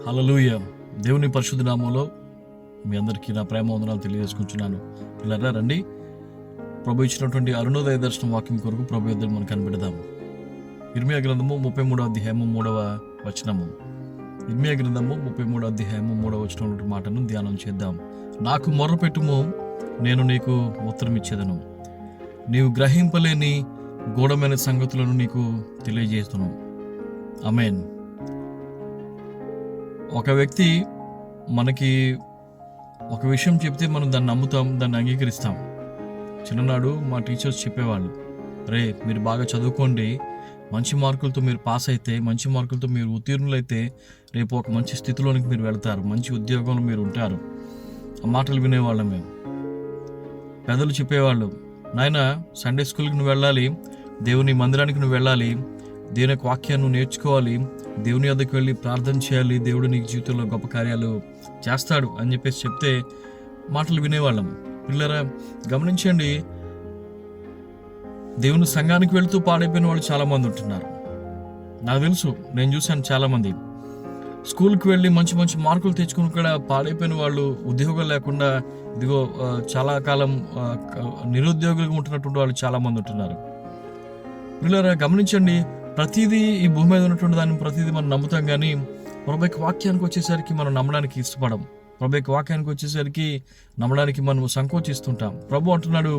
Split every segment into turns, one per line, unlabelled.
హల్లెలూయా. దేవుని పరిశుద్ధ నామంలో మీ అందరికీ నా ప్రేమ వందనాలు తెలియజేసుకుంటున్నాను. పిల్లరా రండి, ప్రభు ఇచ్చినటువంటి అరుణోదయ దర్శనం వాక్యం కొరకు ప్రభు యుద్ధం మనం కనిపెడదాము. ఇర్మియా గ్రంథము 33వ అధ్యాయము 3వ వచనము. ఇర్మియా గ్రంథము 33వ అధ్యాయము 3వ వచనం మాటను ధ్యానం చేద్దాం. నాకు మొర్రపెట్టుము, నేను నీకు ఉత్తరం ఇచ్చేదను, నీవు గ్రహింపలేని గూఢమైన సంగతులను నీకు తెలియజేస్తును. ఆమేన్. ఒక వ్యక్తి మనకి ఒక విషయం చెప్తే మనం దాన్ని నమ్ముతాం, దాన్ని అంగీకరిస్తాం. చిన్ననాడు మా టీచర్స్ చెప్పేవాళ్ళు, రే మీరు బాగా చదువుకోండి, మంచి మార్కులతో మీరు పాస్ అయితే, మంచి మార్కులతో మీరు ఉత్తీర్ణులైతే రేపు ఒక మంచి స్థితిలోనికి మీరు వెళ్తారు, మంచి ఉద్యోగంలో మీరు ఉంటారు. ఆ మాటలు వినేవాళ్ళం మేము. పెద్దలు చెప్పేవాళ్ళు, నాయన సండే స్కూల్కి నువ్వు వెళ్ళాలి, దేవుని మందిరానికి నువ్వు వెళ్ళాలి, దేవుని యొక్క వాక్యాన్ని నువ్వు నేర్చుకోవాలి, దేవుని వద్దకు వెళ్ళి ప్రార్థన చేయాలి, దేవుడు నీకు జీవితంలో గొప్ప కార్యాలు చేస్తాడు అని చెప్పేసి చెప్తే మాటలు వినేవాళ్ళం. పిల్లరా గమనించండి, దేవుని సంఘానికి వెళుతూ పాడైపోయిన వాళ్ళు చాలామంది ఉంటున్నారు. నాకు తెలుసు, నేను చూశాను చాలామంది స్కూల్కి వెళ్ళి మంచి మంచి మార్కులు తెచ్చుకుని కూడా పాడైపోయిన వాళ్ళు, ఉద్యోగం లేకుండా ఇదిగో చాలా కాలం నిరుద్యోగులుగా ఉంటున్నటువంటి వాళ్ళు చాలామంది ఉంటున్నారు. పిల్లరా గమనించండి, ప్రతిదీ ఈ భూమి మీద ఉన్నటువంటి దాన్ని ప్రతిదీ మనం నమ్ముతాం, కానీ ప్రభు యొక్క వాక్యానికి వచ్చేసరికి మనం నమ్మడానికి ఇష్టపడం. ప్రభు యొక్క వాక్యానికి వచ్చేసరికి నమ్మడానికి మనం సంకోచిస్తుంటాం. ప్రభు అంటున్నాడు,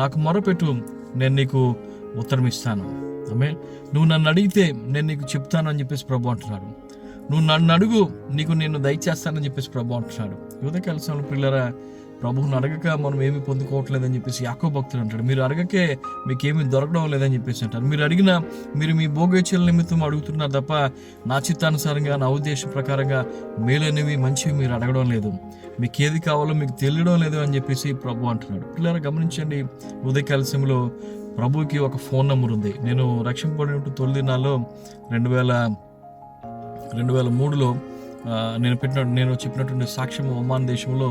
నాకు మొరపెట్టు, నేను నీకు ఉత్తరం ఇస్తాను. ఆమేన్. నువ్వు నన్ను అడిగితే నేను నీకు చెప్తాను అని చెప్పేసి ప్రభు అంటున్నాడు. నువ్వు నన్ను అడుగు, నేను దయచేస్తానని చెప్పేసి ప్రభు అంటున్నాడు. యువతకాల సమయంలో పిల్లరా, ప్రభువుని అడగక మనం ఏమి పొందుకోవట్లేదని చెప్పేసి యాకోబు భక్తుడు అంటాడు. మీరు అడగకే మీకేమీ దొరకడం లేదని చెప్పేసి అంటారు. మీరు అడిగినా మీరు మీ భోగేచ్ఛల నిమిత్తం అడుగుతున్నారు తప్ప నా చిత్తానుసారంగా, నా ఉద్దేశం ప్రకారంగా మేలైనవి మంచివి మీరు అడగడం లేదు, మీకు ఏది కావాలో మీకు తెలియడం లేదు అని చెప్పేసి ప్రభు అంటున్నాడు. పిల్లలు గమనించండి, ఉదయకాల సమయంలో ప్రభువుకి ఒక ఫోన్ నెంబర్ ఉంది. నేను రక్షింపబడిన తొలి దినాల్లో 2003లో నేను చెప్పినటువంటి సాక్ష్యం ఒమాన్ దేశంలో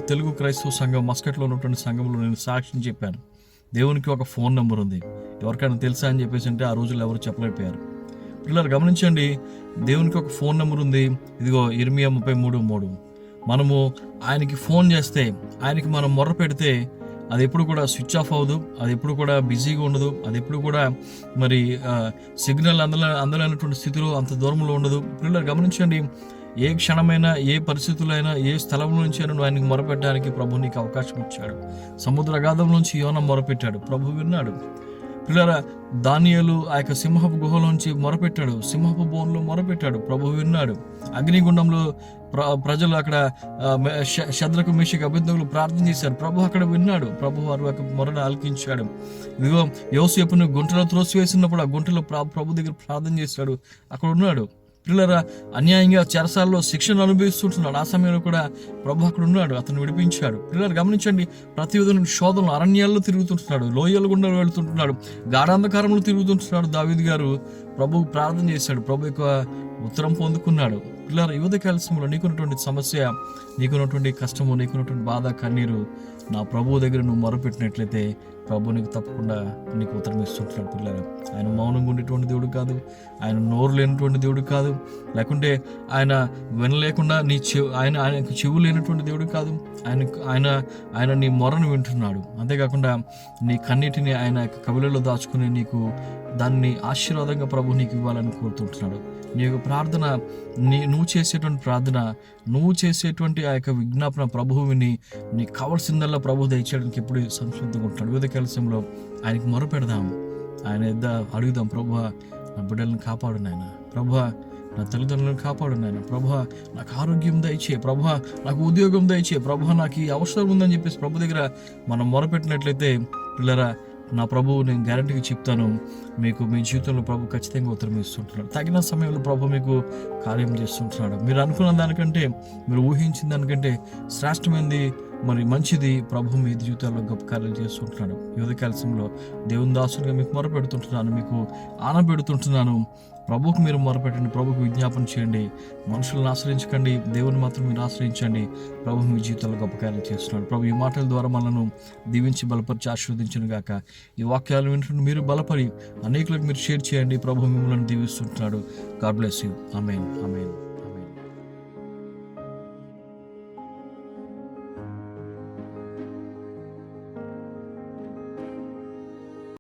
తెలుగు క్రైస్తవ సంఘం మస్కట్లో ఉన్నటువంటి సంఘంలో నేను సాక్ష్యం చెప్పాను. దేవునికి ఒక ఫోన్ నెంబర్ ఉంది, ఎవరికైనా తెలుసా అని చెప్పేసి అంటే ఆ రోజుల్లో ఎవరు చెప్పలేకపోయారు. పిల్లలు గమనించండి, దేవునికి ఒక ఫోన్ నెంబర్ ఉంది. ఇదిగో ఇర్మియా 33:3. మనము ఆయనకి ఫోన్ చేస్తే, ఆయనకి మనం మొర్ర పెడితే అది ఎప్పుడు కూడా స్విచ్ ఆఫ్ అవ్వదు, అది ఎప్పుడు కూడా బిజీగా ఉండదు, అది ఎప్పుడు కూడా మరి సిగ్నల్ అందలేనటువంటి స్థితిలో అంత దూరంలో ఉండదు. పిల్లలు గమనించండి, ఏ క్షణమైనా, ఏ పరిస్థితుల్లో అయినా, ఏ స్థలంలో నుంచి అయినా నువ్వు ఆయనకి మొరపెట్టడానికి ప్రభు నీకు అవకాశం ఇచ్చాడు. సముద్ర అగాధం నుంచి యోనా మొరపెట్టాడు, ప్రభు విన్నాడు. పిల్లరా దానియేలు ఆ యొక్క సింహపు గుహలోంచి మొరపెట్టాడు, సింహపు బోన్లో మొరపెట్టాడు, ప్రభు విన్నాడు. అగ్నిగుండంలో ప్రజలు అక్కడ శద్రకు మేషకు అబేద్నెగోలు ప్రార్థన చేశారు, ప్రభు అక్కడ విన్నాడు, ప్రభు వారి యొక్క మొరను ఆలకించాడు. ఇదిగో యోసేపును గుంటలో త్రోసివేసినప్పుడు ఆ గుంటలో ప్రభు దగ్గర ప్రార్థన చేశాడు, అక్కడ ఉన్నాడు. పిల్లరా అన్యాయంగా చెరసాల్లో శిక్షను అనుభవిస్తుంటున్నాడు, ఆ సమయంలో కూడా ప్రభు అక్కడ ఉన్నాడు, అతను విడిపించాడు. పిల్లలు గమనించండి, ప్రతి విధమైన శోధనలు, అరణ్యాల్లో తిరుగుతుంటున్నాడు, లోయల గుండా వెళుతుంటున్నాడు, గాఢాంధకారంలో తిరుగుతుంటున్నాడు. దావీదు గారు ప్రభువు ప్రార్థన చేశాడు, ప్రభు యొక్క ఉత్తరం పొందుకున్నాడు. పిల్లలు యువతకాల సమయంలో నీకున్నటువంటి సమస్య, నీకున్నటువంటి కష్టము, నీకున్నటువంటి బాధ, కన్నీరు నా ప్రభువు దగ్గర నువ్వు మొరపెట్టినట్లయితే ప్రభు నీకు తప్పకుండా నీకు ఉత్తరం ఇస్తుంటున్నాడు. పిల్లలు ఆయన మౌనంగా ఉండేటువంటి దేవుడు కాదు, ఆయన నోరు లేనటువంటి దేవుడు కాదు, లేకుంటే ఆయన వినలేకుండా ఆయనకు చెవు లేనటువంటి దేవుడు కాదు. ఆయన నీ మొరను వింటున్నాడు. అంతేకాకుండా నీ కన్నీటిని ఆయన కవిలలో దాచుకుని నీకు దాన్ని ఆశీర్వాదంగా ప్రభు నీకు ఇవ్వాలని కోరుతుంటున్నాడు. నీ యొక్క ప్రార్థన, నువ్వు చేసేటువంటి ప్రార్థన, నువ్వు చేసేటువంటి ఆ యొక్క విజ్ఞాపన ప్రభువు విని నీకు కావాల్సిందల్లా ప్రభు దయచేయడానికి ఎప్పుడు సంసిద్ధంగా ఉంటాడు. వివిధ కలశంలో ఆయనకి మొరపెడదాం, ఆయన ఎద్ద అడుగుదాం, ప్రభువా నా బిడ్డలను కాపాడు నాయన, ప్రభువా నా తల్లిదండ్రులను కాపాడు నాయన, ప్రభువా నాకు ఆరోగ్యం దయచే, ప్రభువా నాకు ఉద్యోగం దయచే, ప్రభువా నాకు ఈ అవసరం ఉందని చెప్పేసి ప్రభు దగ్గర మనం మొరపెట్టినట్లయితే పిల్లరా నా ప్రభువు నేను గ్యారంటీగా చెప్తాను, మీకు మీ జీవితంలో ప్రభు ఖచ్చితంగా ఉత్తరం ఇస్తుంటున్నాడు. తగిన సమయంలో ప్రభు మీకు కార్యం చేస్తుంటున్నాడు. మీరు అనుకున్న దానికంటే, మీరు ఊహించిన దానికంటే శ్రేష్టమైనది, మరి మంచిది ప్రభు మీ జీవితాల్లో గొప్ప కార్యాలు చేస్తుంటున్నాడు. యువత కాలశంలో దేవుని దాసునిగా మీకు మొరపెడుతుంటున్నాను, మీకు ఆనబెడుతుంటున్నాను. ప్రభువుకు మీరు మొరపెట్టండి, ప్రభువుకు విజ్ఞాపన చేయండి. మనుషులను ఆశ్రయించకండి, దేవుని మాత్రం మీరు ఆశ్రయించండి. ప్రభు మీ జీవితంలో గొప్ప కార్యాలు చేస్తున్నాడు. ప్రభు ఈ మాటల ద్వారా మనను దీవించి బలపరిచి ఆశీర్వదించును గాక. ఈ వాక్యాలు వింటుంటే మీరు బలపడి అనేకులకు మీరు షేర్ చేయండి. ప్రభు మిమ్మల్ని దీవిస్తుంటున్నాడు. God bless you. ఆమేన్. ఆమేన్.